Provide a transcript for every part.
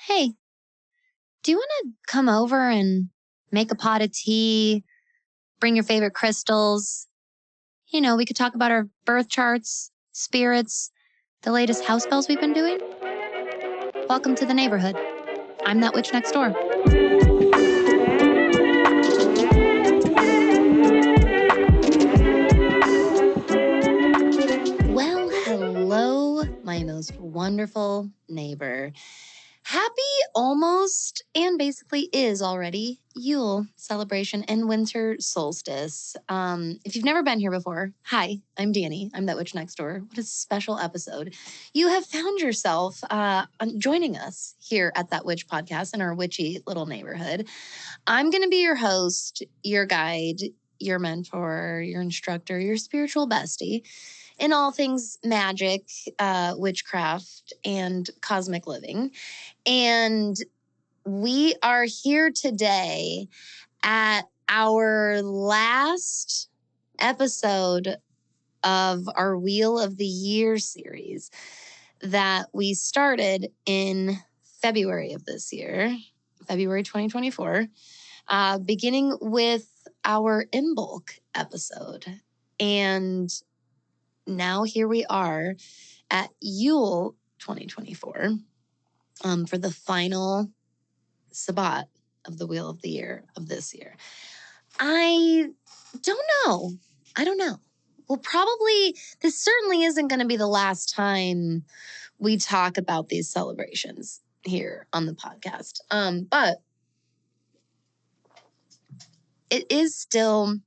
Hey, do you want to come over and make a pot of tea, bring your favorite crystals? We could talk about our birth charts, spirits, the latest house spells we've been doing. Welcome to the neighborhood. I'm that witch next door. Well, hello, my most wonderful neighbor. Happy almost and basically is already Yule celebration and winter solstice. If you've never been here before, hi, I'm Danny. I'm that witch next door. What a special episode. You have found yourself joining us here at That Witch podcast in our witchy little neighborhood. I'm going to be your host, your guide, your mentor, your instructor, your spiritual bestie in all things magic, witchcraft, and cosmic living. And we are here today at our last episode of our Wheel of the Year series that we started in February of this year, February 2024, beginning with our Imbolc episode. And now here we are at Yule 2024 for the final Sabbat of the Wheel of the Year of this year. I don't know. This certainly isn't going to be the last time we talk about these celebrations here on the podcast. But it is still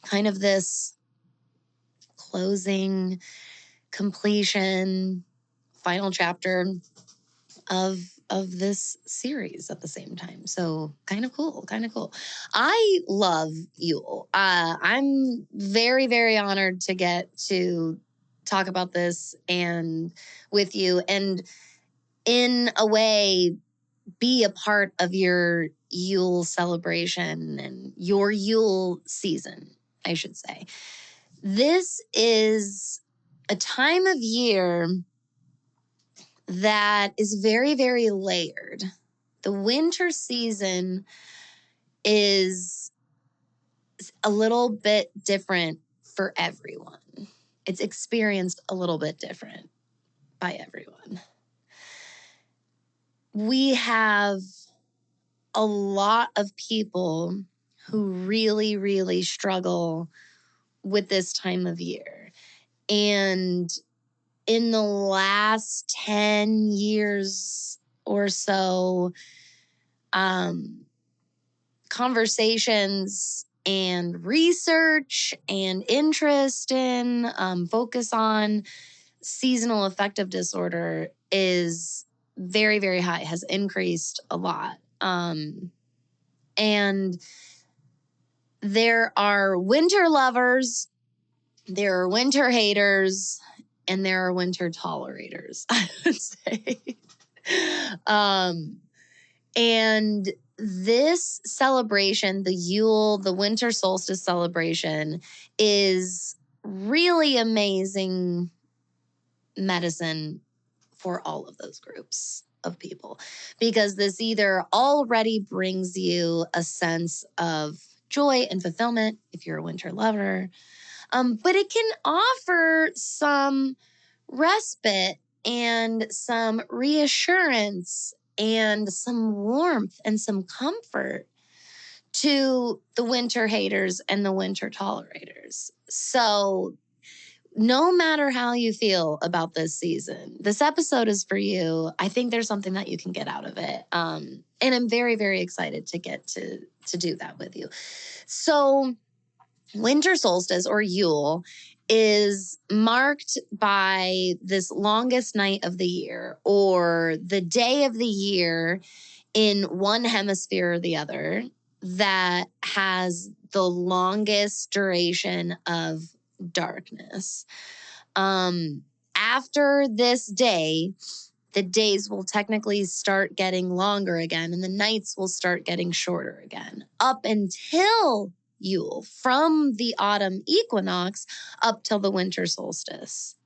kind of this closing, completion, final chapter of this series at the same time. So kind of cool. I love Yule. I'm very, very honored to get to talk about this and with you and in a way be a part of your Yule celebration and your Yule season, I should say. This is a time of year that is very, very layered. The winter season is a little bit different for everyone. It's experienced a little bit different by everyone. We have a lot of people who really, really struggle with this time of year. And in the last 10 years or so, conversations and research and interest in focus on seasonal affective disorder is very, very high, has increased a lot. And there are winter lovers, there are winter haters, and there are winter tolerators, I would say. And this celebration, the Yule, the winter solstice celebration, is really amazing medicine for all of those groups of people, because this either already brings you a sense of joy and fulfillment if you're a winter lover, but it can offer some respite and some reassurance and some warmth and some comfort to the winter haters and the winter tolerators. So no matter how you feel about this season, this episode is for you. I think there's something that you can get out of it. And I'm very, very excited to get to do that with you. So winter solstice, or Yule, is marked by this longest night of the year, or the day of the year in one hemisphere or the other, that has the longest duration of darkness. After this day, the days will technically start getting longer again, and the nights will start getting shorter again, up until Yule, from the autumn equinox up till the winter solstice.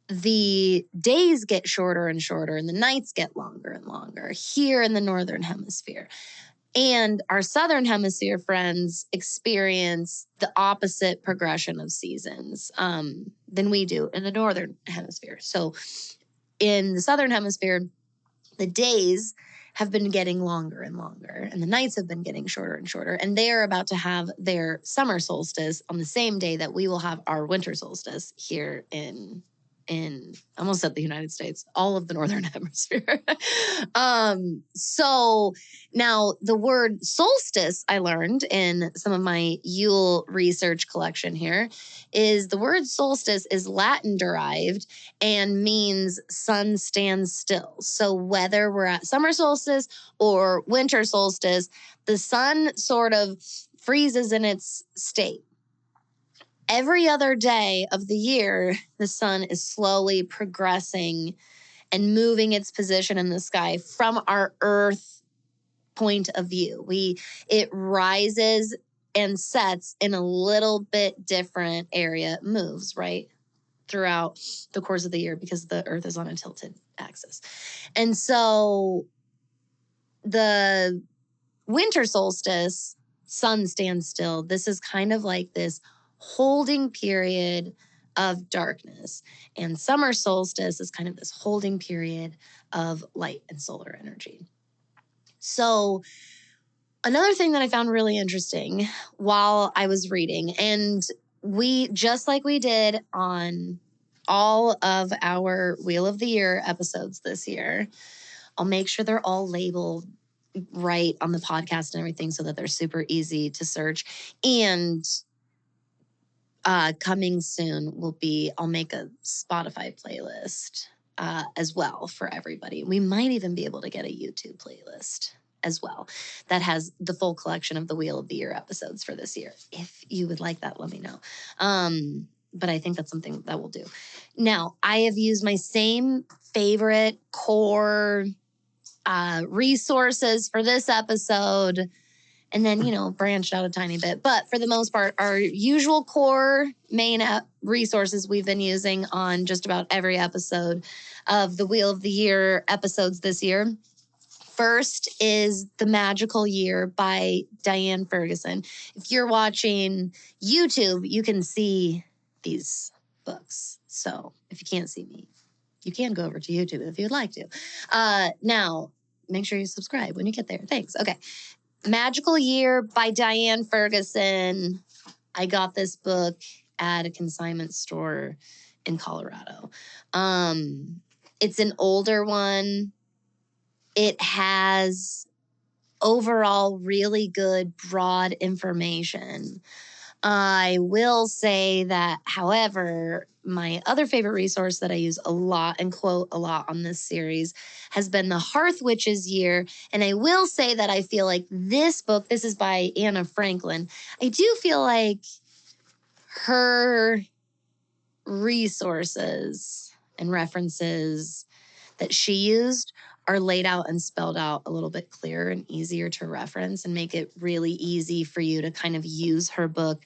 the days get shorter and shorter and the nights get longer and longer here in the Northern Hemisphere. And our Southern Hemisphere friends experience the opposite progression of seasons than we do in the Northern Hemisphere. So in the Southern Hemisphere, the days have been getting longer and longer, and the nights have been getting shorter and shorter. And they are about to have their summer solstice on the same day that we will have our winter solstice here in almost at the United States, all of the Northern Hemisphere. So now the word solstice, I learned in some of my Yule research collection here, is the word solstice is Latin derived and means sun stands still. So whether we're at summer solstice or winter solstice, the sun sort of freezes in its state. Every other day of the year, the sun is slowly progressing and moving its position in the sky from our Earth point of view. It rises and sets in a little bit different area, it moves, right? Throughout the course of the year because the Earth is on a tilted axis. And so the winter solstice, sun stands still. This is kind of like this holding period of darkness. And summer solstice is kind of this holding period of light and solar energy. So another thing that I found really interesting while I was reading, and we, just like we did on all of our Wheel of the Year episodes this year, I'll make sure they're all labeled right on the podcast and everything so that they're super easy to search. And coming soon will be, I'll make a Spotify playlist as well for everybody. We might even be able to get a YouTube playlist as well that has the full collection of the Wheel of the Year episodes for this year. If you would like that, let me know. But I think that's something that we'll do. Now, I have used my same favorite core resources for this episode, and then, branched out a tiny bit. But for the most part, our usual core main resources we've been using on just about every episode of the Wheel of the Year episodes this year. First is The Magical Year by Diane Ferguson. If you're watching YouTube, you can see these books. So if you can't see me, you can go over to YouTube if you'd like to. Now, make sure you subscribe when you get there. Thanks. Okay. Magical Year by Diane Ferguson. I got this book at a consignment store in Colorado. It's an older one. It has overall really good broad information. I will say that, however, my other favorite resource that I use a lot and quote a lot on this series has been The Hearth Witch's Year. And I will say that I feel like this book, this is by Anna Franklin, I do feel like her resources and references that she used are laid out and spelled out a little bit clearer and easier to reference and make it really easy for you to kind of use her book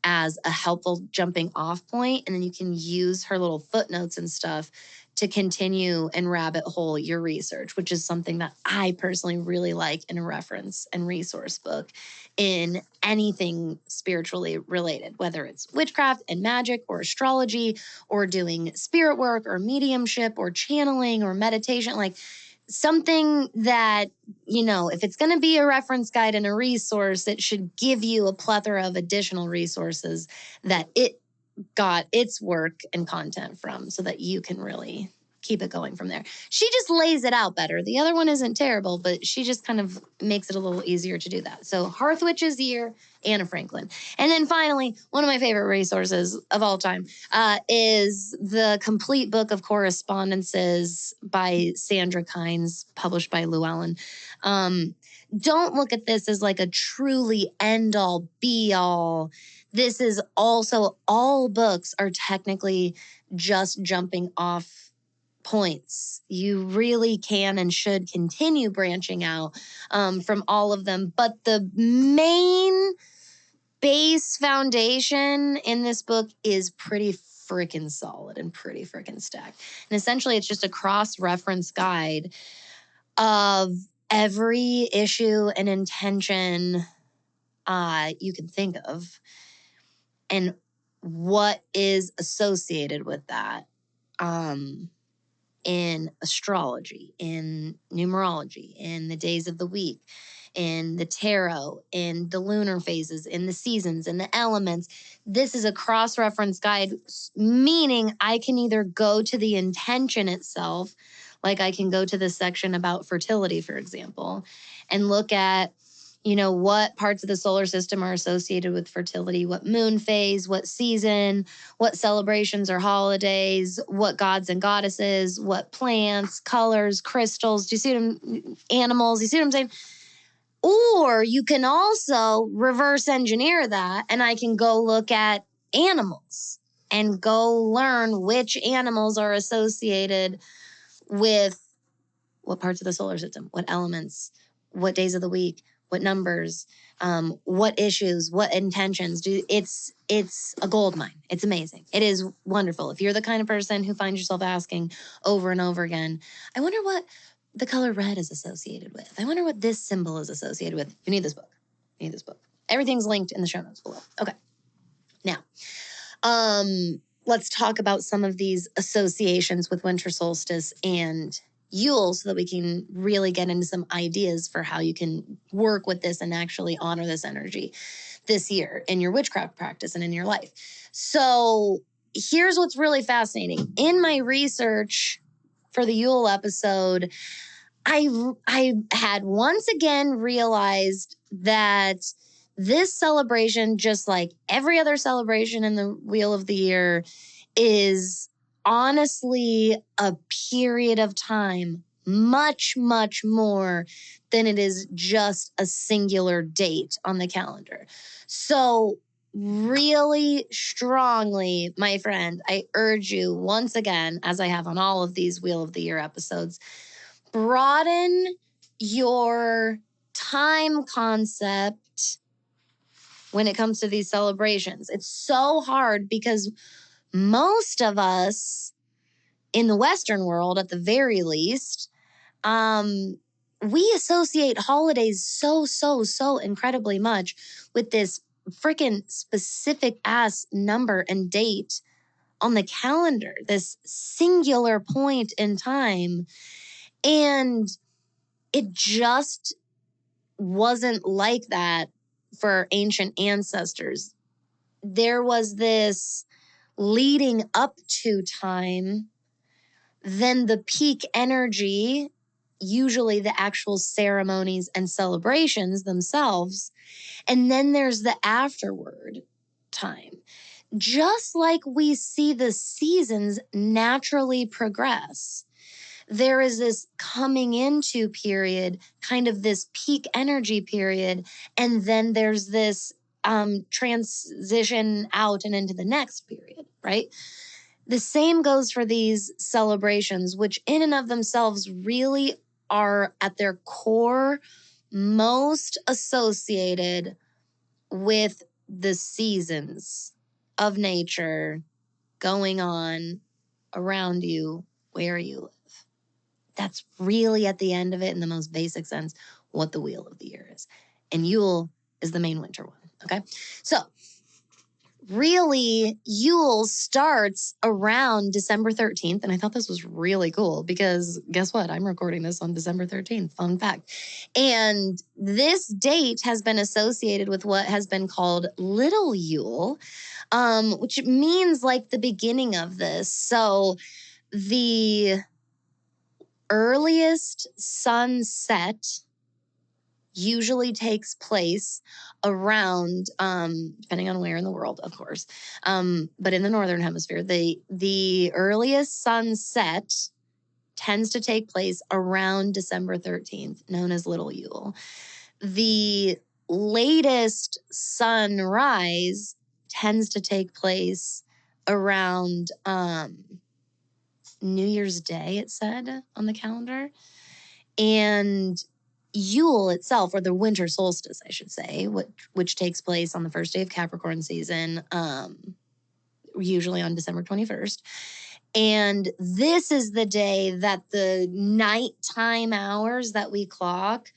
as a helpful jumping off point. And then you can use her little footnotes and stuff to continue and rabbit hole your research, which is something that I personally really like in a reference and resource book in anything spiritually related, whether it's witchcraft and magic or astrology or doing spirit work or mediumship or channeling or meditation, like something that, if it's going to be a reference guide and a resource, it should give you a plethora of additional resources that it got its work and content from so that you can really keep it going from there. She just lays it out better. The other one isn't terrible, but she just kind of makes it a little easier to do that. So Hearth Witch's Year, Anna Franklin. And then finally, one of my favorite resources of all time is the complete book of correspondences by Sandra Kynes, published by Llewellyn. Don't look at this as like a truly end-all, be-all. This is also, all books are technically just jumping off points. You really can and should continue branching out from all of them. But the main base foundation in this book is pretty freaking solid and pretty freaking stacked. And essentially, it's just a cross-reference guide of every issue and intention you can think of and what is associated with that in astrology, in numerology, in the days of the week, in the tarot, in the lunar phases, in the seasons, in the elements. This is a cross-reference guide, meaning I can either go to the intention itself, like I can go to the section about fertility, for example, and look at, what parts of the solar system are associated with fertility, what moon phase, what season, what celebrations or holidays, what gods and goddesses, what plants, colors, crystals. Do you see them? Animals. You see what I'm saying? Or you can also reverse engineer that, and I can go look at animals and go learn which animals are associated with what parts of the solar system, what elements, what days of the week, what numbers, what issues, what intentions. It's a gold mine. It's amazing. It is wonderful. If you're the kind of person who finds yourself asking over and over again, I wonder what the color red is associated with. I wonder what this symbol is associated with. You need this book. You need this book. Everything's linked in the show notes below. Okay. Now, let's talk about some of these associations with winter solstice and Yule so that we can really get into some ideas for how you can work with this and actually honor this energy this year in your witchcraft practice and in your life. So here's what's really fascinating. In my research for the Yule episode, I had once again realized that this celebration, just like every other celebration in the Wheel of the Year, is honestly a period of time, much, much more than it is just a singular date on the calendar. So really strongly, my friend, I urge you once again, as I have on all of these Wheel of the Year episodes, broaden your time concept when it comes to these celebrations. It's so hard because most of us in the Western world, at the very least, we associate holidays so incredibly much with this freaking specific ass number and date on the calendar, this singular point in time. And it just wasn't like that for ancient ancestors. There was this leading up to time, then the peak energy, usually the actual ceremonies and celebrations themselves, and then there's the afterward time. Just like we see the seasons naturally progress, there is this coming into period, kind of this peak energy period, and then there's this transition out and into the next period, right? The same goes for these celebrations, which in and of themselves really are at their core most associated with the seasons of nature going on around you where you live. That's really at the end of it, in the most basic sense, what the Wheel of the Year is. And Yule is the main winter one, okay? So really, Yule starts around December 13th. And I thought this was really cool because guess what? I'm recording this on December 13th. Fun fact. And this date has been associated with what has been called Little Yule, which means like the beginning of this. So the earliest sunset usually takes place around, depending on where in the world, of course, but in the northern hemisphere, the earliest sunset tends to take place around December 13th, known as Little Yule. The latest sunrise tends to take place around New Year's Day, it said on the calendar. And Yule itself, or the winter solstice, I should say, which takes place on the first day of Capricorn season, usually on December 21st. And this is the day that the nighttime hours that we clock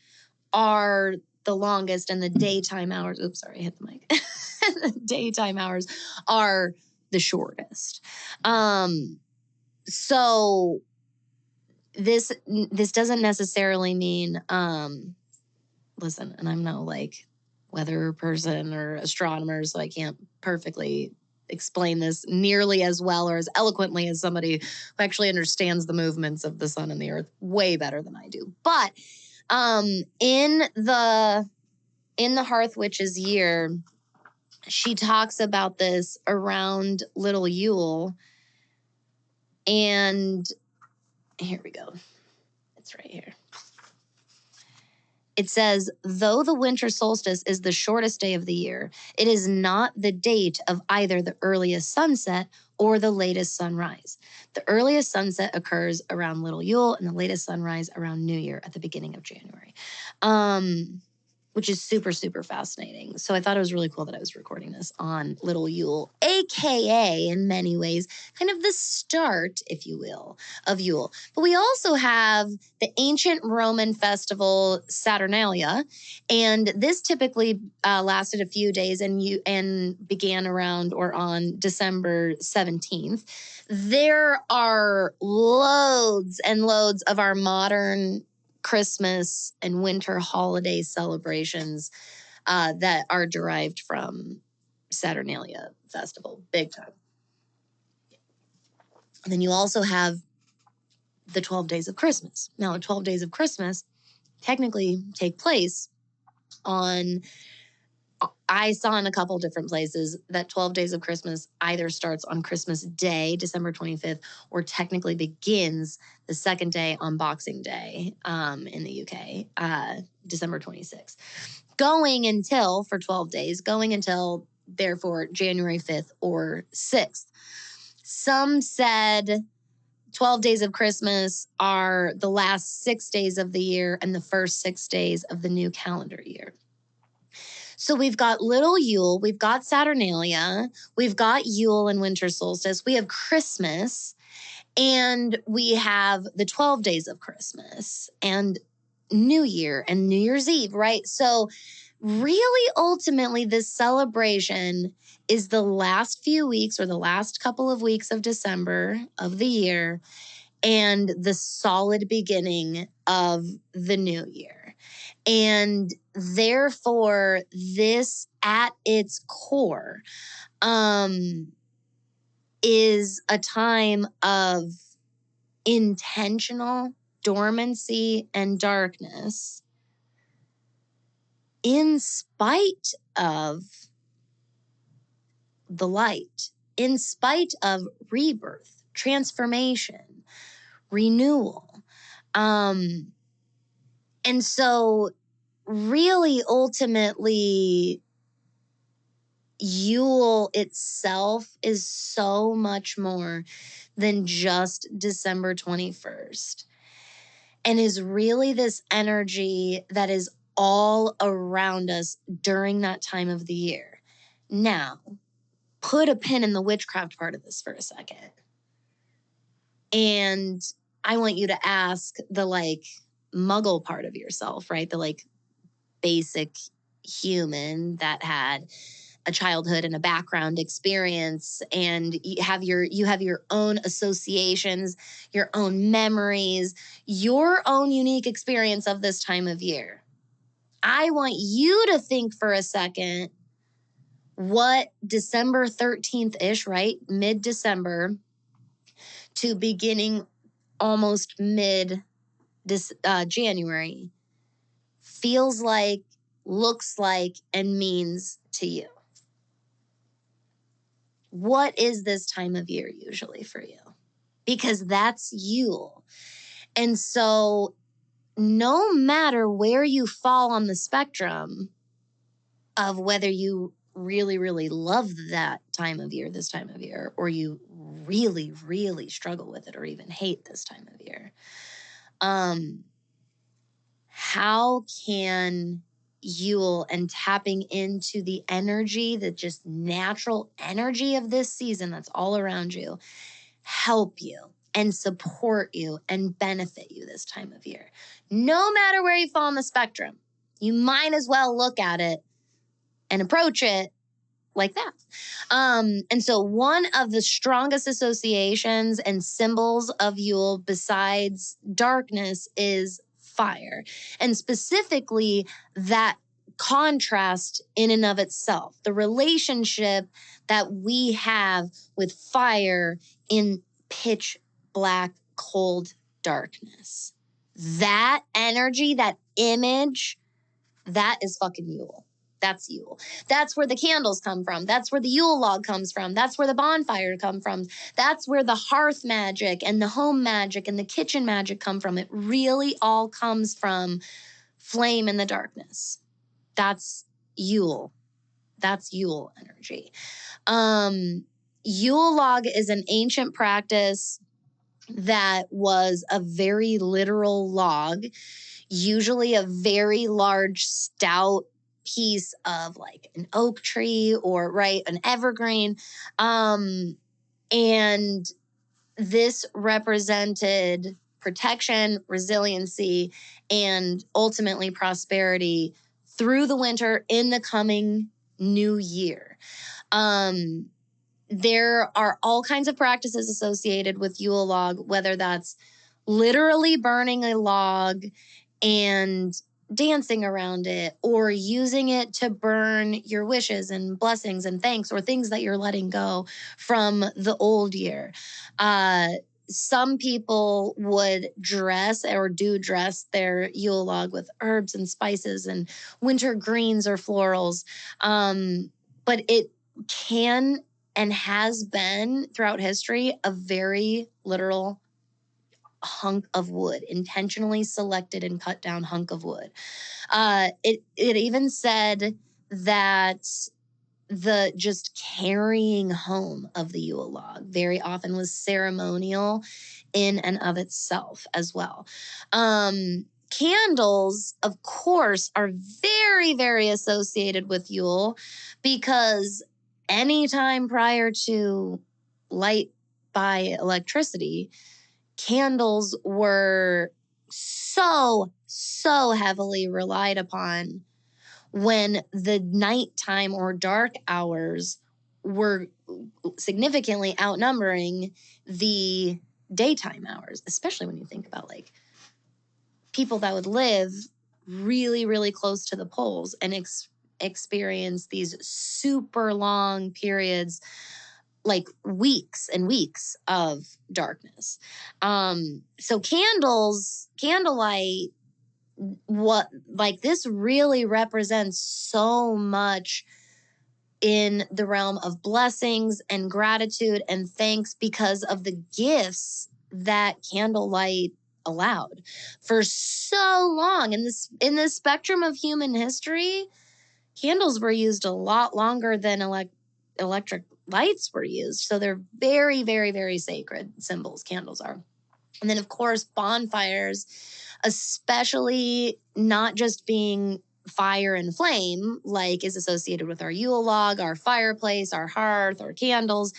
are the longest, and the daytime hours, oops, sorry, I hit the mic. The daytime hours are the shortest. So this doesn't necessarily mean, listen, and I'm no like weather person or astronomer, so I can't perfectly explain this nearly as well or as eloquently as somebody who actually understands the movements of the sun and the earth way better than I do. But in the Hearth Witch's year, she talks about this around Little Yule. And here we go. It's right here. It says, though the winter solstice is the shortest day of the year, it is not the date of either the earliest sunset or the latest sunrise. The earliest sunset occurs around Little Yule and the latest sunrise around New Year at the beginning of January. Which is super, super fascinating. So I thought it was really cool that I was recording this on Little Yule, AKA, in many ways, kind of the start, if you will, of Yule. But we also have the ancient Roman festival Saturnalia, and this typically lasted a few days and began around or on December 17th. There are loads and loads of our modern Christmas and winter holiday celebrations that are derived from Saturnalia Festival, big time. And then you also have the 12 Days of Christmas. Now, the 12 Days of Christmas technically take place on, I saw in a couple different places that 12 Days of Christmas either starts on Christmas Day, December 25th, or technically begins the second day on Boxing Day in the UK, December 26th. Going until, for 12 days, going until, therefore, January 5th or 6th. Some said 12 days of Christmas are the last 6 days of the year and the first 6 days of the new calendar year. So we've got Little Yule, we've got Saturnalia, we've got Yule and winter solstice, we have Christmas, and we have the 12 days of Christmas and New Year and New Year's Eve, right? So really, ultimately, this celebration is the last few weeks or the last couple of weeks of December of the year and the solid beginning of the new year. And therefore, this at its core is a time of intentional dormancy and darkness in spite of the light, in spite of rebirth, transformation, renewal. And so really, ultimately, Yule itself is so much more than just December 21st and is really this energy that is all around us during that time of the year. Now, put a pin in the witchcraft part of this for a second. And I want you to ask the muggle part of yourself, right? The basic human that had a childhood and a background experience, and you have your own associations, your own memories, your own unique experience of this time of year. I want you to think for a second what December 13th-ish, right? Mid-December to beginning almost mid-January feels like, looks like, and means to you. What is this time of year usually for you? Because that's Yule. And so no matter where you fall on the spectrum of whether you really, really love that time of year, this time of year, or you really, really struggle with it or even hate this time of year, how can Yule and tapping into the energy, the just natural energy of this season that's all around you, help you and support you and benefit you this time of year. No matter where you fall on the spectrum, you might as well look at it and approach it like that. And so one of the strongest associations and symbols of Yule besides darkness is fire, and specifically that contrast in and of itself, the relationship that we have with fire in pitch black, cold darkness. That energy, that image, that is fucking Yule. That's Yule. That's where the candles come from. That's where the Yule log comes from. That's where the bonfire come from. That's where the hearth magic and the home magic and the kitchen magic come from. It really all comes from flame in the darkness. That's Yule. That's Yule energy. Yule log is an ancient practice that was a very literal log, usually a very large, stout piece of like an oak tree or an evergreen. And this represented protection, resiliency, and ultimately prosperity through the winter in the coming new year. There are all kinds of practices associated with Yule log, whether that's literally burning a log and dancing around it, or using it to burn your wishes and blessings and thanks, or things that you're letting go from the old year. Some people would dress or do dress their Yule log with herbs and spices and winter greens or florals. But it can and has been throughout history a very literal hunk of wood, intentionally selected and cut down hunk of wood. It even said that the just carrying home of the Yule log very often was ceremonial in and of itself as well. Candles, of course, are very, very associated with Yule because anytime prior to light by electricity, candles were so heavily relied upon when the nighttime or dark hours were significantly outnumbering the daytime hours, especially when you think about like people that would live really, really close to the poles and experience these super long periods, like weeks and weeks of darkness. So candlelight, this really represents so much in the realm of blessings and gratitude and thanks because of the gifts that candlelight allowed for so long. In this spectrum of human history, candles were used a lot longer than electric lights were used. So they're very, very, very sacred symbols, candles are. And then, of course, bonfires, especially not just being fire and flame, like is associated with our Yule log, our fireplace, our hearth, our candles,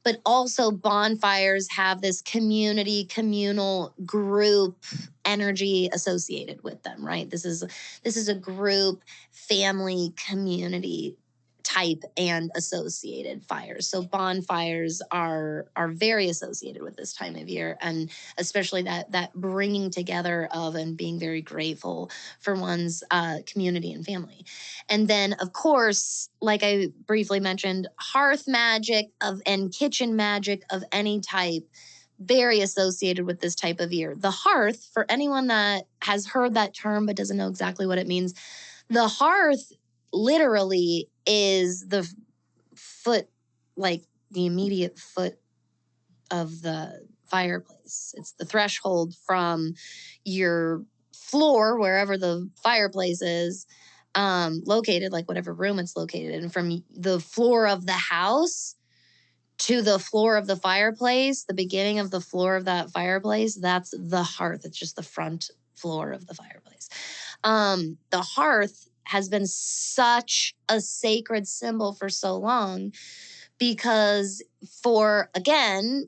but also bonfires have this communal group energy associated with them, right? This is a group, family, community type and associated fires. So bonfires are very associated with this time of year, and especially that bringing together of and being very grateful for one's community and family. And then, of course, like I briefly mentioned, hearth magic and kitchen magic of any type, very associated with this type of year. The hearth, for anyone that has heard that term but doesn't know exactly what it means, the hearth literally is the foot, like the immediate foot of the fireplace. It's the threshold from your floor, wherever the fireplace is located, like whatever room it's located in, from the floor of the house to the floor of the fireplace, the beginning of the floor of that fireplace, that's the hearth. It's just the front floor of the fireplace. The hearth has been such a sacred symbol for so long because for, again,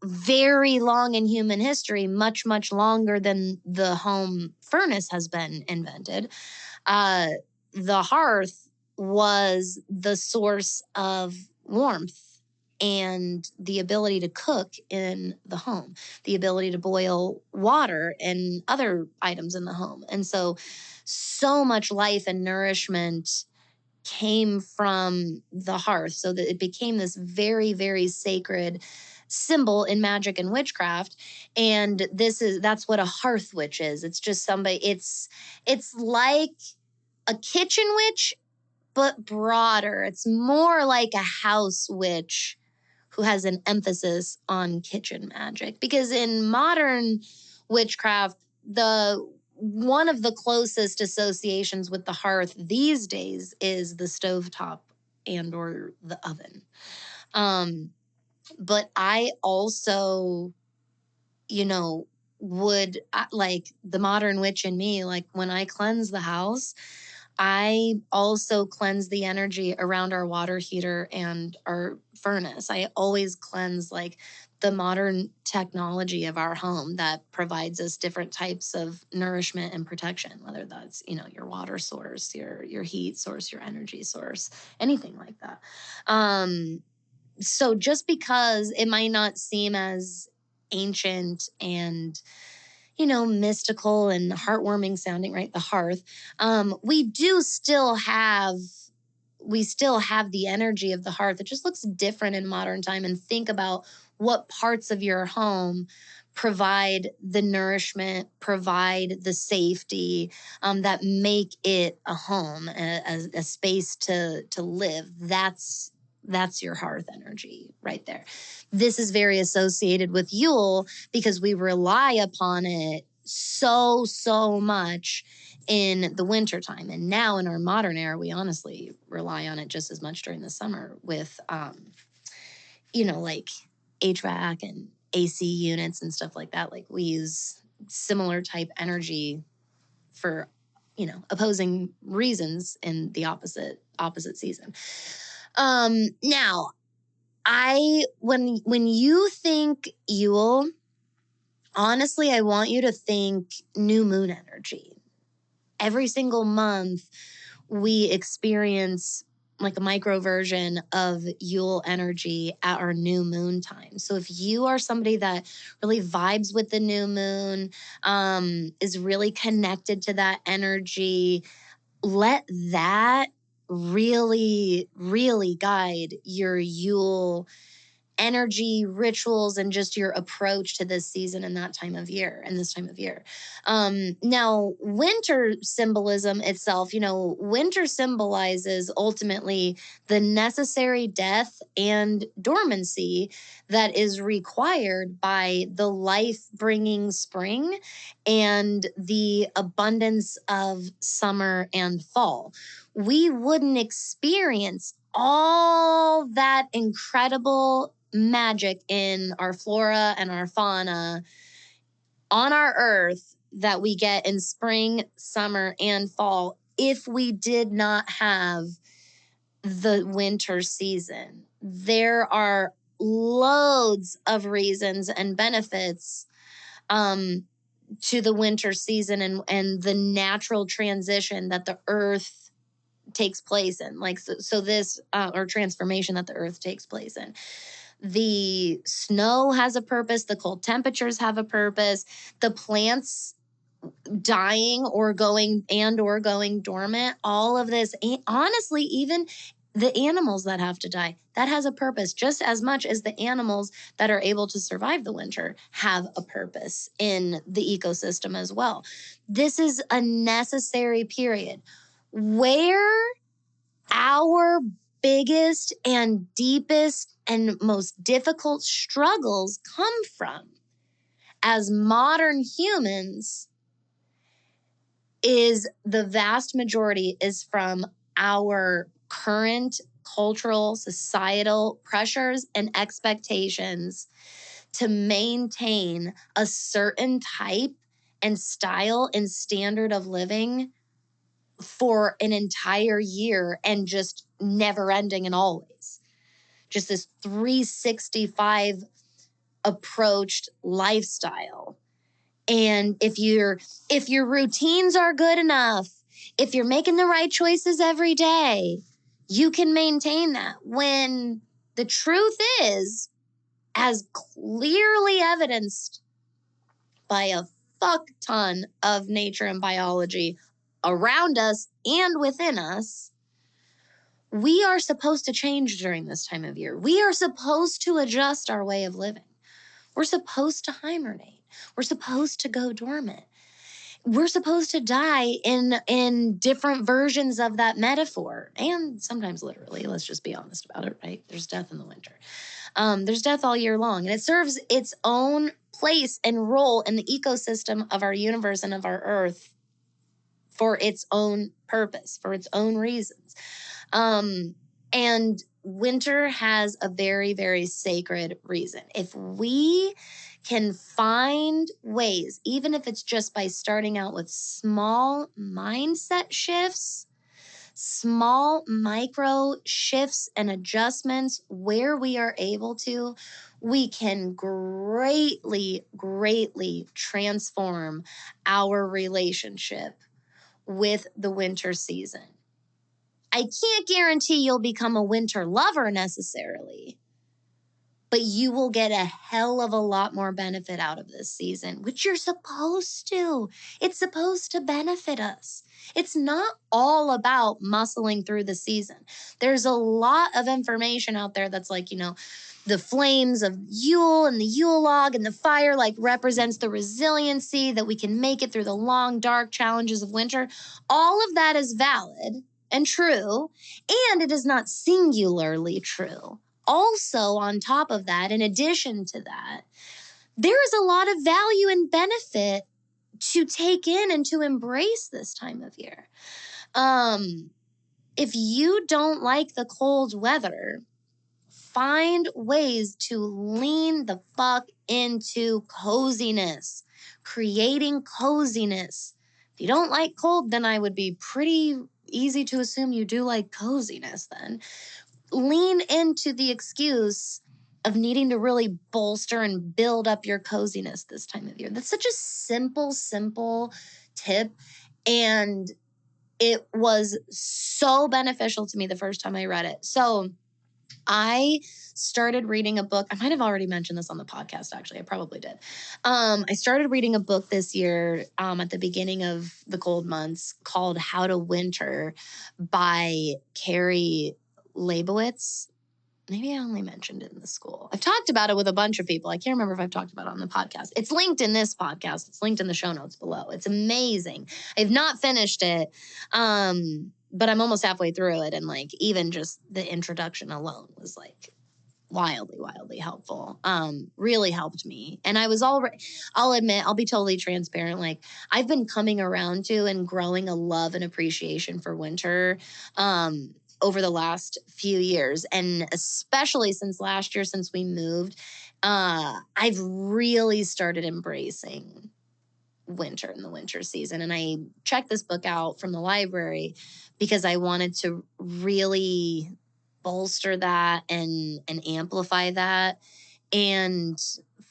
very long in human history, much, much longer than the home furnace has been invented, uh, the hearth was the source of warmth and the ability to cook in the home, the ability to boil water and other items in the home. And so much life and nourishment came from the hearth, so that it became this very, very sacred symbol in magic and witchcraft. And that's what a hearth witch is. It's just somebody, it's like a kitchen witch, but broader. It's more like a house witch who has an emphasis on kitchen magic. Because in modern witchcraft, the one of the closest associations with the hearth these days is the stovetop and or the oven. But I also, would like the modern witch in me, like when I cleanse the house, I also cleanse the energy around our water heater and our furnace. I always cleanse like the modern technology of our home that provides us different types of nourishment and protection, whether that's, your water source, your heat source, your energy source, anything like that. So just because it might not seem as ancient and mystical and heartwarming sounding, right? The hearth. We still have the energy of the hearth. It just looks different in modern time. And think about what parts of your home provide the nourishment, provide the safety, that make it a home, a space to live. That's your hearth energy right there. This is very associated with Yule because we rely upon it so much in the wintertime. And now in our modern era, we honestly rely on it just as much during the summer with, like HVAC and AC units and stuff like that. Like we use similar type energy for, opposing reasons in the opposite season. Now, when you think Yule, honestly, I want you to think new moon energy. Every single month, we experience like a micro version of Yule energy at our new moon time. So if you are somebody that really vibes with the new moon, is really connected to that energy, let that really, really guide your Yule energy, rituals, and just your approach to this season and that time of year and this time of year. Now, winter symbolism itself, winter symbolizes ultimately the necessary death and dormancy that is required by the life-bringing spring and the abundance of summer and fall. We wouldn't experience all that incredible magic in our flora and our fauna on our earth that we get in spring, summer, and fall if we did not have the winter season. There are loads of reasons and benefits to the winter season and the natural transition that the earth takes place in, like so this or transformation that the earth takes place in. The snow has a purpose, the cold temperatures have a purpose, the plants dying or going dormant, all of this, honestly, even the animals that have to die, that has a purpose just as much as the animals that are able to survive the winter have a purpose in the ecosystem as well. This is a necessary period where our biggest and deepest and most difficult struggles come from as modern humans is the vast majority is from our current cultural, societal pressures and expectations to maintain a certain type and style and standard of living for an entire year and just never ending and always. Just this 365 approached lifestyle. And if your routines are good enough, if you're making the right choices every day, you can maintain that. When the truth is, as clearly evidenced by a fuck ton of nature and biology around us and within us, we are supposed to change during this time of year. We are supposed to adjust our way of living. We're supposed to hibernate. We're supposed to go dormant. We're supposed to die in different versions of that metaphor, and sometimes literally. Let's just be honest about it, right? There's death in the winter. There's death all year long, and it serves its own place and role in the ecosystem of our universe and of our earth for its own purpose, for its own reasons. And winter has a very, very sacred reason. If we can find ways, even if it's just by starting out with small mindset shifts, small micro shifts and adjustments where we are able to, we can greatly, greatly transform our relationship with the winter season. I can't guarantee you'll become a winter lover necessarily, but you will get a hell of a lot more benefit out of this season, which you're supposed to. It's supposed to benefit us. It's not all about muscling through the season. There's a lot of information out there that's like, the flames of Yule and the Yule log and the fire represents the resiliency that we can make it through the long, dark challenges of winter. All of that is valid and true, and it is not singularly true. Also, on top of that, in addition to that, there is a lot of value and benefit to take in and to embrace this time of year. If you don't like the cold weather, find ways to lean the fuck into coziness, creating coziness. If you don't like cold, then I would be pretty easy to assume you do like coziness then. Lean into the excuse of needing to really bolster and build up your coziness this time of year. That's such a simple tip. And it was so beneficial to me the first time I read it. So I started reading a book. I might have already mentioned this on the podcast, actually. I probably did. I started reading a book this year at the beginning of the cold months called How to Winter by Carrie Leibowitz. Maybe I only mentioned it in the school. I've talked about it with a bunch of people. I can't remember if I've talked about it on the podcast. It's linked in this podcast. It's linked in the show notes below. It's amazing. I've not finished it, but I'm almost halfway through it. And even just the introduction alone was wildly helpful. Really helped me. And I was I'll admit, I'll be totally transparent. I've been coming around to and growing a love and appreciation for winter over the last few years. And especially since last year, since we moved, I've really started embracing winter and the winter season. And I checked this book out from the library because I wanted to really bolster that and amplify that and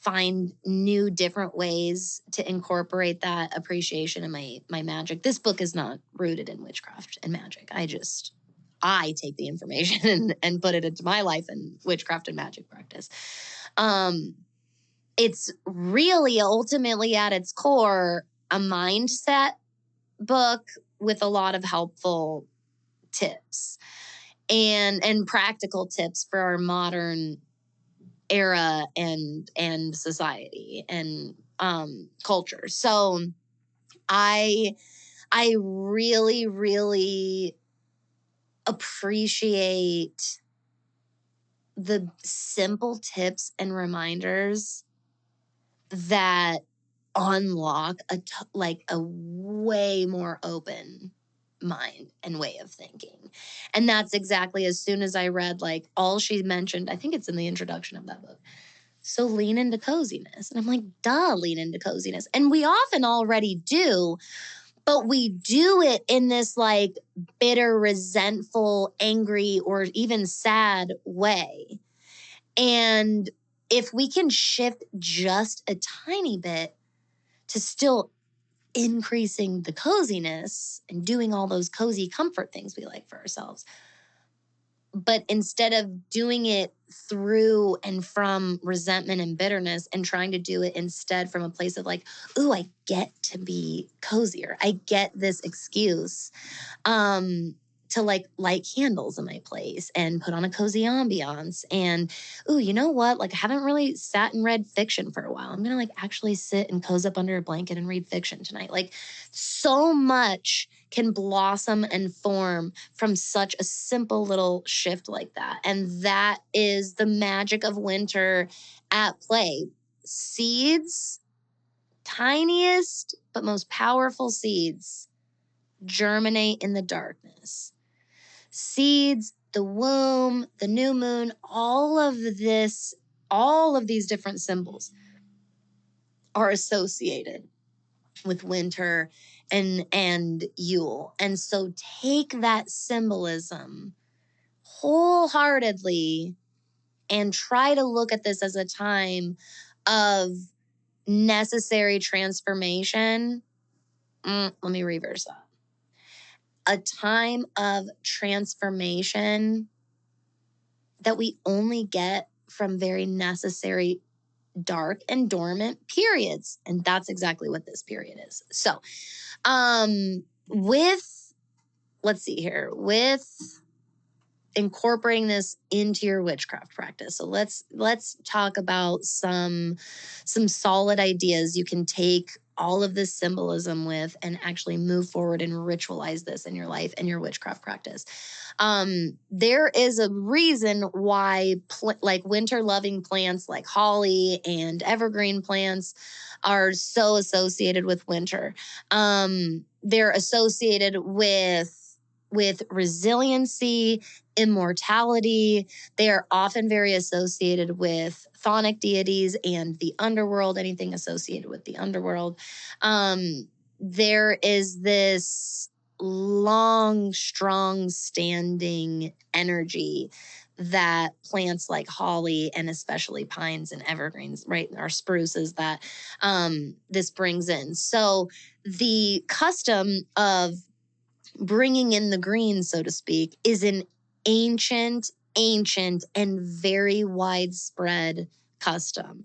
find new different ways to incorporate that appreciation in my magic. This book is not rooted in witchcraft and magic. I take the information and put it into my life and witchcraft and magic practice. It's really ultimately at its core a mindset book with a lot of helpful tips and practical tips for our modern era and society and culture. So I really appreciate the simple tips and reminders that unlock a way more open mind and way of thinking. And that's exactly as soon as I read all she mentioned, I think it's in the introduction of that book. So lean into coziness. And I'm like, duh, lean into coziness. And we often already do, But we do it in this like bitter, resentful, angry, or even sad way. And if we can shift just a tiny bit to still increasing the coziness and doing all those cozy comfort things we like for ourselves, but instead of doing it through and from resentment and bitterness and trying to do it instead from a place of like, ooh, I get to be cozier. I get this excuse to like light candles in my place and put on a cozy ambiance. And, ooh, you know what? Like I haven't really sat and read fiction for a while. I'm going to like actually sit and cozy up under a blanket and read fiction tonight. Like so much can blossom and form from such a simple little shift like that. And that is the magic of winter at play. Seeds, tiniest but most powerful seeds, germinate in the darkness. Seeds, the womb, the new moon, all of these different symbols are associated with winter and Yule. And so take that symbolism wholeheartedly and try to look at this as a time of necessary transformation. Let me reverse that. A time of transformation that we only get from very necessary dark and dormant periods. And that's exactly what this period is. So, with, let's see here, with incorporating this into your witchcraft practice. So let's talk about some solid ideas you can take all of this symbolism with and actually move forward and ritualize this in your life and your witchcraft practice. There is a reason why like winter loving plants like holly and evergreen plants are so associated with winter. They're associated with resiliency, immortality. They are often very associated with chthonic deities and the underworld, anything associated with the underworld. There is this long, strong, standing energy that plants like holly and especially pines and evergreens, right, or spruces that this brings in. So the custom of bringing in the green, so to speak, is an ancient and very widespread custom.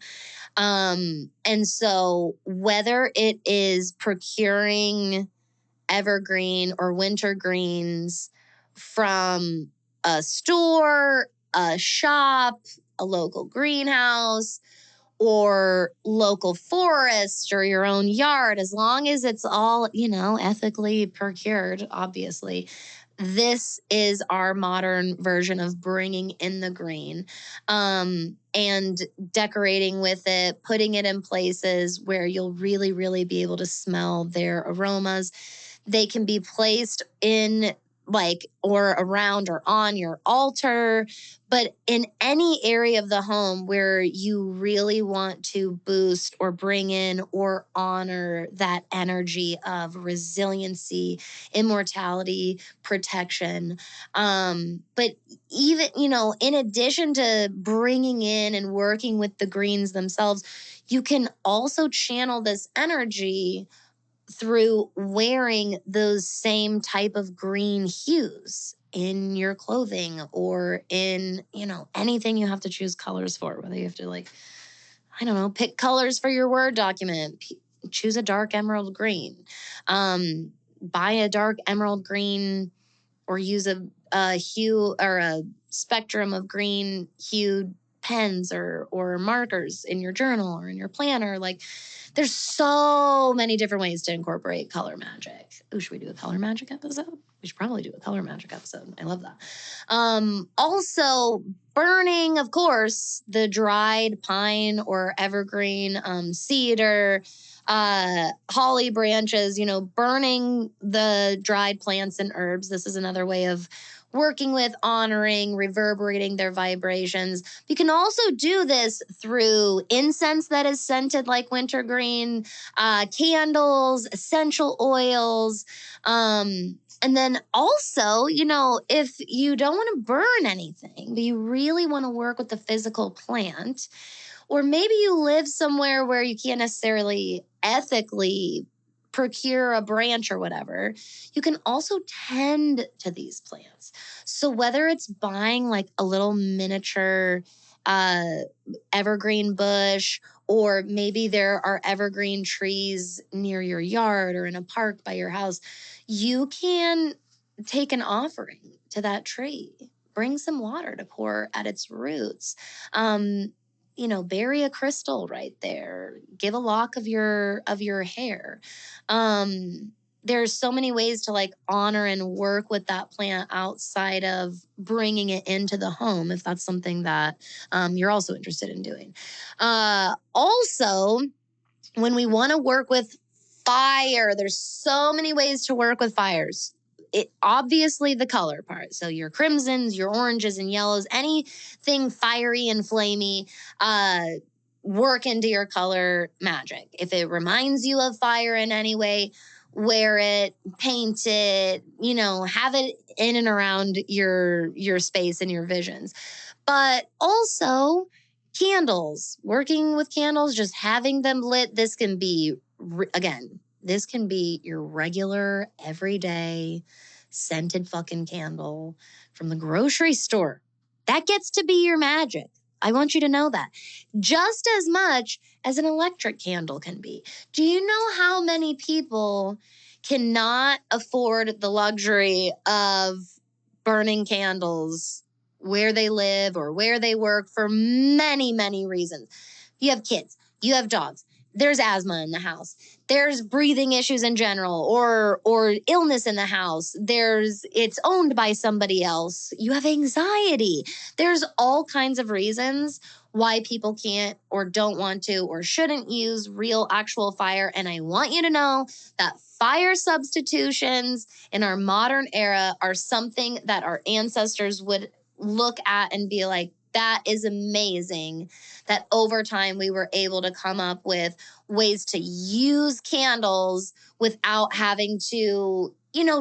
And so whether it is procuring evergreen or winter greens from a store, a shop, a local greenhouse, or local forest or your own yard, as long as it's all, ethically procured, obviously. This is our modern version of bringing in the green and decorating with it, putting it in places where you'll really, really be able to smell their aromas. They can be placed in or around or on your altar, but in any area of the home where you really want to boost or bring in or honor that energy of resiliency, immortality, protection. But even, in addition to bringing in and working with the greens themselves, you can also channel this energy through wearing those same type of green hues in your clothing or in, anything you have to choose colors for, whether you have to pick colors for your Word document, choose a dark emerald green, buy a dark emerald green or use a hue or a spectrum of green hued pens or markers in your journal or in your planner. Like there's so many different ways to incorporate color magic. Ooh, should we do a color magic episode? We should probably do a color magic episode. I love that. Also, burning, of course, the dried pine or evergreen, cedar, holly branches, burning the dried plants and herbs. This is another way of working with, honoring, reverberating their vibrations. You can also do this through incense that is scented like wintergreen, candles, essential oils. And then also, if you don't want to burn anything, but you really want to work with the physical plant, or maybe you live somewhere where you can't necessarily ethically procure a branch or whatever, you can also tend to these plants. So whether it's buying like a little miniature uh, evergreen bush, or maybe there are evergreen trees near your yard or in a park by your house, you can take an offering to that tree. Bring some water to pour at its roots. Bury a crystal right there. Give a lock of your hair. There's so many ways to like honor and work with that plant outside of bringing it into the home, if that's something that you're also interested in doing. Also, when we want to work with fire, there's so many ways to work with fires. Obviously the color part. So your crimsons, your oranges and yellows, anything fiery and flamey, work into your color magic. If it reminds you of fire in any way, wear it, paint it, have it in and around your space and your visions. But also candles, working with candles, just having them lit. This can be, again, this can be your regular, everyday, scented fucking candle from the grocery store. That gets to be your magic. I want you to know that. Just as much as an electric candle can be. Do you know how many people cannot afford the luxury of burning candles where they live or where they work for many, many reasons? You have kids, you have dogs, there's asthma in the house, there's breathing issues in general, or illness in the house, it's owned by somebody else, you have anxiety. There's all kinds of reasons why people can't or don't want to or shouldn't use real actual fire. And I want you to know that fire substitutions in our modern era are something that our ancestors would look at and be like, that is amazing that over time we were able to come up with ways to use candles without having to,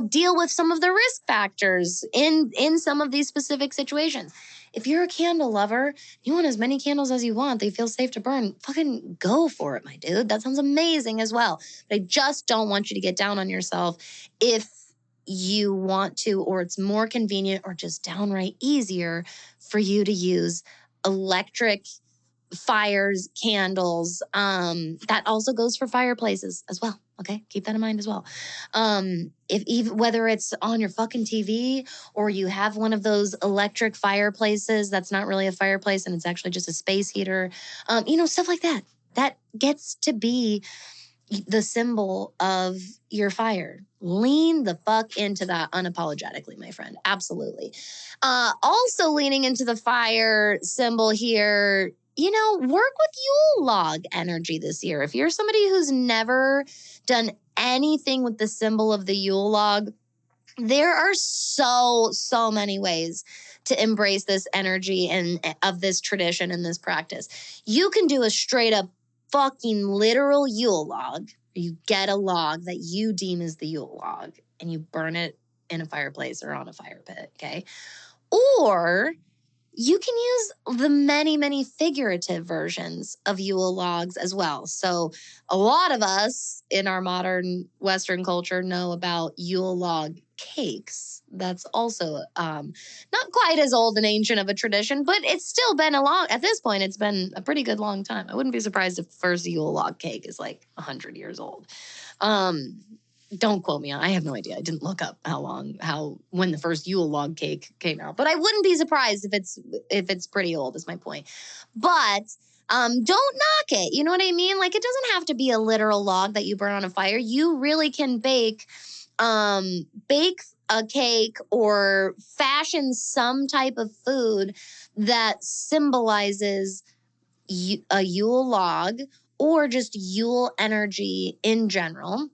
deal with some of the risk factors in some of these specific situations. If you're a candle lover, you want as many candles as you want, they feel safe to burn, fucking go for it, my dude. That sounds amazing as well. But I just don't want you to get down on yourself if you want to, or it's more convenient or just downright easier for you to use electric fires, candles. That also goes for fireplaces as well. Okay, keep that in mind as well. If even whether it's on your fucking TV or you have one of those electric fireplaces that's not really a fireplace and it's actually just a space heater, stuff like that. That gets to be the symbol of your fire. Lean the fuck into that unapologetically, my friend. Absolutely. Also leaning into the fire symbol here, work with Yule log energy this year. If you're somebody who's never done anything with the symbol of the Yule log, there are so many ways to embrace this energy and of this tradition and this practice. You can do a straight up fucking literal Yule log. You get a log that you deem as the Yule log and you burn it in a fireplace or on a fire pit, okay? Or you can use the many, many figurative versions of Yule logs as well. So a lot of us in our modern Western culture know about Yule log cakes. That's also not quite as old and ancient of a tradition, but it's still been at this point, it's been a pretty good long time. I wouldn't be surprised if the first Yule log cake is like 100 years old. Don't quote me on. I have no idea. I didn't look up when the first Yule log cake came out. But I wouldn't be surprised if it's pretty old. Is my point. But don't knock it. You know what I mean? Like, it doesn't have to be a literal log that you burn on a fire. You really can bake a cake or fashion some type of food that symbolizes a Yule log or just Yule energy in general.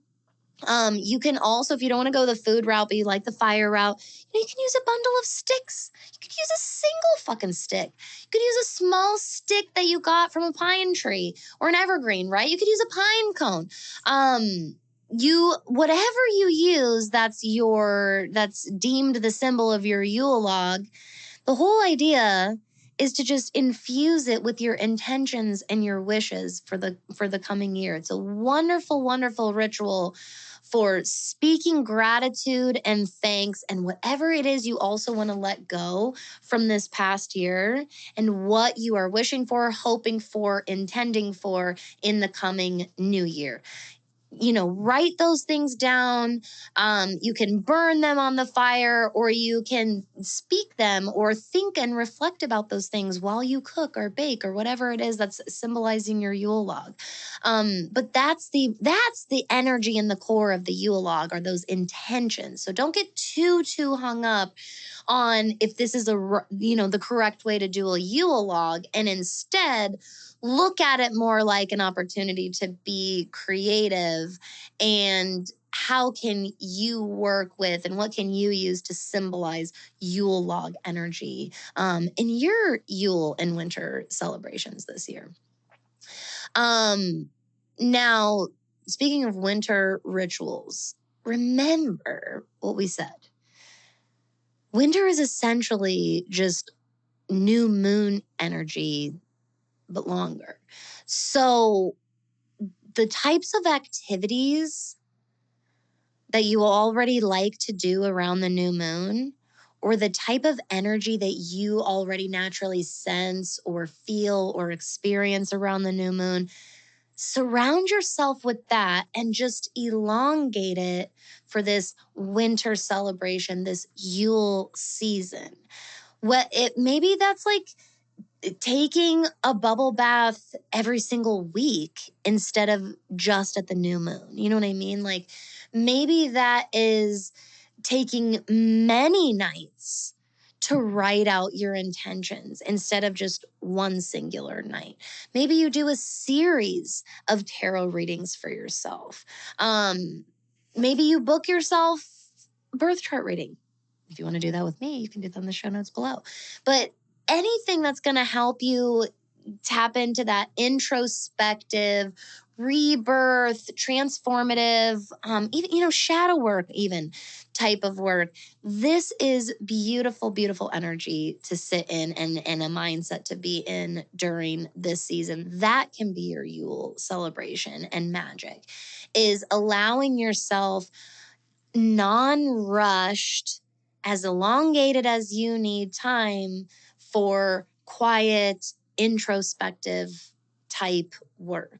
You can also, if you don't want to go the food route, but you like the fire route, you can use a bundle of sticks. You could use a single fucking stick. You could use a small stick that you got from a pine tree or an evergreen, right? You could use a pine cone. Whatever you use, that's deemed the symbol of your Yule log. The whole idea is to just infuse it with your intentions and your wishes for the coming year. It's a wonderful, wonderful ritual for speaking gratitude and thanks and whatever it is you also want to let go from this past year and what you are wishing for, hoping for, intending for in the coming new year. Write those things down. You can burn them on the fire, or you can speak them or think and reflect about those things while you cook or bake or whatever it is that's symbolizing your Yule log. But that's the energy in the core of the Yule log, are those intentions. So don't get too hung up on if this is the correct way to do a Yule log, and instead look at it more like an opportunity to be creative and how can you work with and what can you use to symbolize Yule log energy in your Yule and winter celebrations this year. Now, speaking of winter rituals, remember what we said. Winter is essentially just new moon energy, but longer. So the types of activities that you already like to do around the new moon, or the type of energy that you already naturally sense or feel or experience around the new moon, surround yourself with that and just elongate it for this winter celebration, this Yule season. Maybe that's like taking a bubble bath every single week instead of just at the new moon. You know what I mean? Like maybe that is taking many nights to write out your intentions instead of just one singular night. Maybe you do a series of tarot readings for yourself. Maybe you book yourself a birth chart reading. If you want to do that with me, you can do that in the show notes below. But anything that's going to help you tap into that introspective, rebirth, transformative, even, shadow work, even type of work. This is beautiful, beautiful energy to sit in and a mindset to be in during this season. That can be your Yule celebration and magic, is allowing yourself non-rushed, as elongated as you need time for quiet, introspective type work.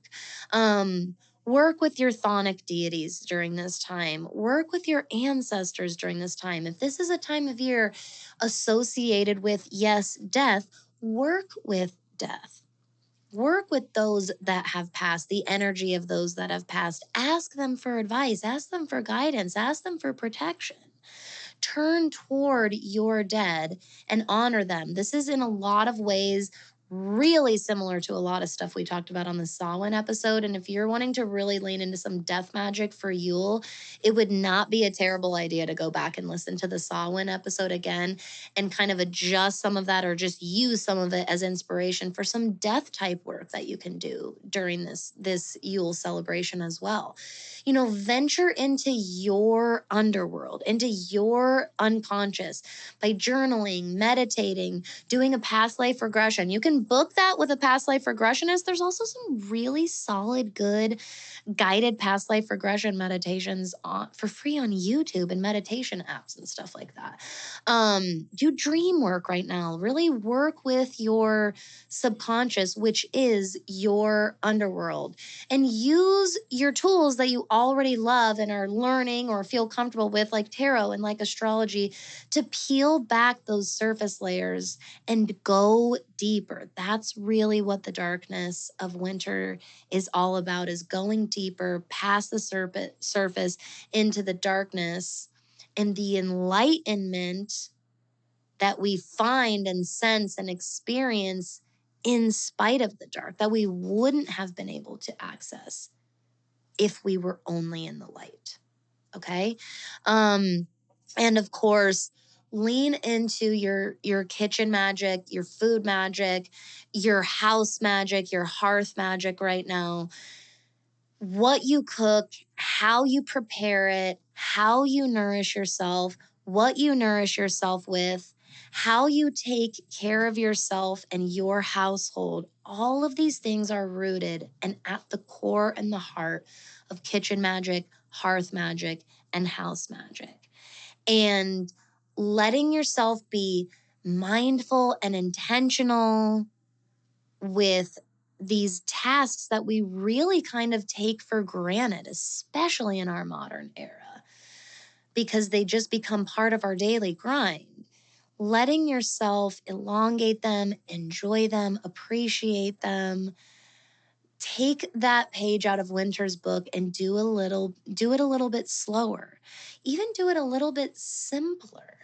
Work with your chthonic deities during this time. Work with your ancestors during this time. If this is a time of year associated with, yes, death, work with death. Work with those that have passed, the energy of those that have passed. Ask them for advice, ask them for guidance, ask them for protection. Turn toward your dead and honor them. This is in a lot of ways really similar to a lot of stuff we talked about on the Samhain episode. And if you're wanting to really lean into some death magic for Yule, it would not be a terrible idea to go back and listen to the Samhain episode again and kind of adjust some of that, or just use some of it as inspiration for some death type work that you can do during this Yule celebration as well. Venture into your underworld, into your unconscious by journaling, meditating, doing a past life regression. You can book that with a past life regressionist. There's also some really solid, good guided past life regression meditations for free on YouTube and meditation apps and stuff like that. Do dream work right now. Really work with your subconscious, which is your underworld, and use your tools that you already love and are learning or feel comfortable with, like tarot and like astrology, to peel back those surface layers and go deeper. That's really what the darkness of winter is all about, is going deeper past the surface into the darkness, and the enlightenment that we find and sense and experience in spite of the dark, that we wouldn't have been able to access if we were only in the light. okay? And of course, lean into your kitchen magic, your food magic, your house magic, your hearth magic right now. What you cook, how you prepare it, how you nourish yourself, what you nourish yourself with, how you take care of yourself and your household. All of these things are rooted and at the core and the heart of kitchen magic, hearth magic, and house magic. And letting yourself be mindful and intentional with these tasks that we really kind of take for granted, especially in our modern era, because they just become part of our daily grind. Letting yourself elongate them, enjoy them, appreciate them. Take that page out of Winter's book and do it a little bit slower. Even do it a little bit simpler.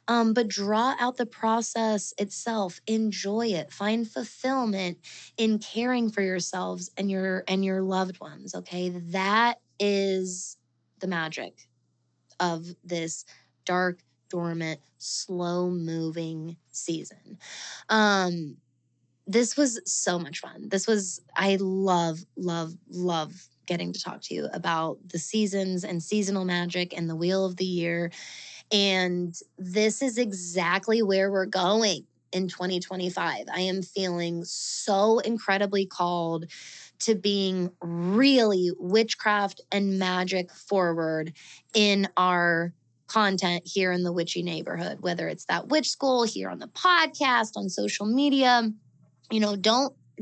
But draw out the process itself. Enjoy it. Find fulfillment in caring for yourselves and your loved ones. Okay, that is the magic of this dark, dormant, slow-moving season. This was so much fun. I love getting to talk to you about the seasons and seasonal magic and the wheel of the year. And this is exactly where we're going in 2025. I am feeling so incredibly called to being really witchcraft and magic forward in our content here in the witchy neighborhood, whether it's that witch school here on the podcast, on social media.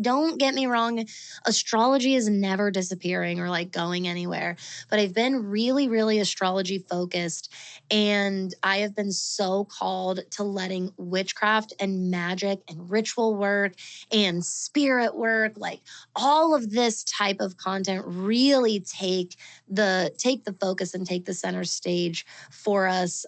Don't get me wrong. Astrology is never disappearing or like going anywhere, but I've been really, really astrology focused. And I have been so called to letting witchcraft and magic and ritual work and spirit work, like all of this type of content really take the focus and take the center stage for us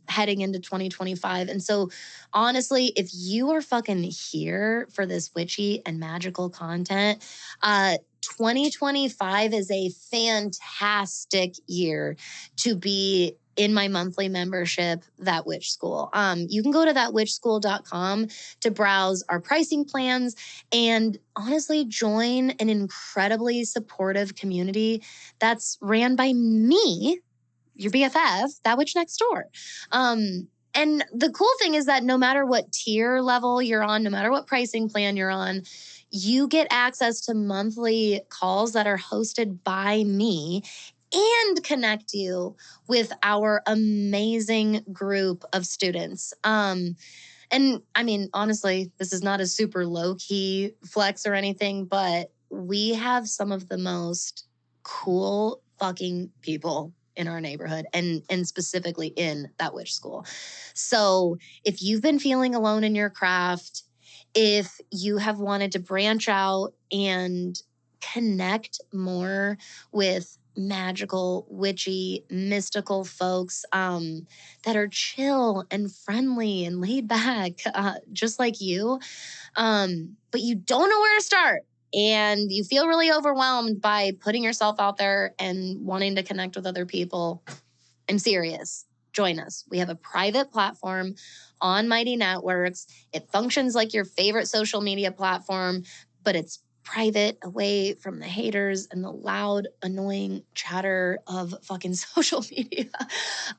heading into 2025. And so honestly, if you are fucking here for this witchy and magical content, 2025 is a fantastic year to be in my monthly membership, That Witch School. You can go to thatwitchschool.com to browse our pricing plans and honestly join an incredibly supportive community that's ran by me, your BFF, That Witch Next Door. And the cool thing is that no matter what tier level you're on, no matter what pricing plan you're on, you get access to monthly calls that are hosted by me and connect you with our amazing group of students. And I mean, honestly, this is not a super low key flex or anything, but we have some of the most cool fucking people in our neighborhood and specifically in That Witch School. So if you've been feeling alone in your craft, if you have wanted to branch out and connect more with magical, witchy, mystical folks that are chill and friendly and laid back, just like you, but you don't know where to start and you feel really overwhelmed by putting yourself out there and wanting to connect with other people, I'm serious. Join us. We have a private platform on Mighty Networks. It functions like your favorite social media platform, but it's private, away from the haters and the loud, annoying chatter of fucking social media.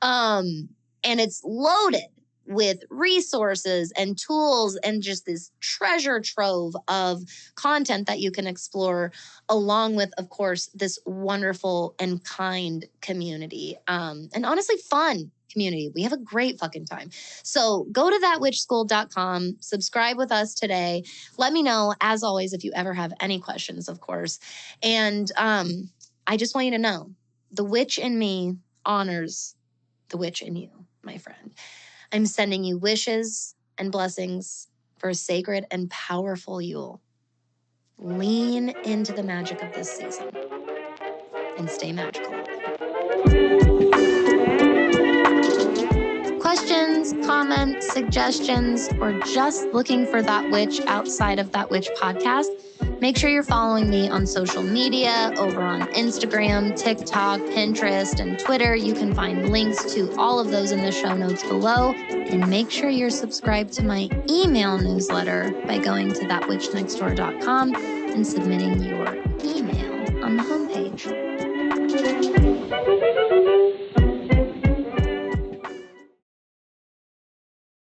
And it's loaded with resources and tools and just this treasure trove of content that you can explore, along with, of course, this wonderful and kind community. And honestly, fun community. We have a great fucking time. So go to thatwitchschool.com, subscribe with us today. Let me know, as always, if you ever have any questions, of course. And I just want you to know, the witch in me honors the witch in you, my friend. I'm sending you wishes and blessings for a sacred and powerful Yule. Lean into the magic of this season and stay magical. Questions, comments, suggestions, or just looking for That Witch outside of That Witch podcast? Make sure you're following me on social media over on Instagram, TikTok, Pinterest, and Twitter. You can find links to all of those in the show notes below. And make sure you're subscribed to my email newsletter by going to thatwitchnextdoor.com and submitting your email on the homepage.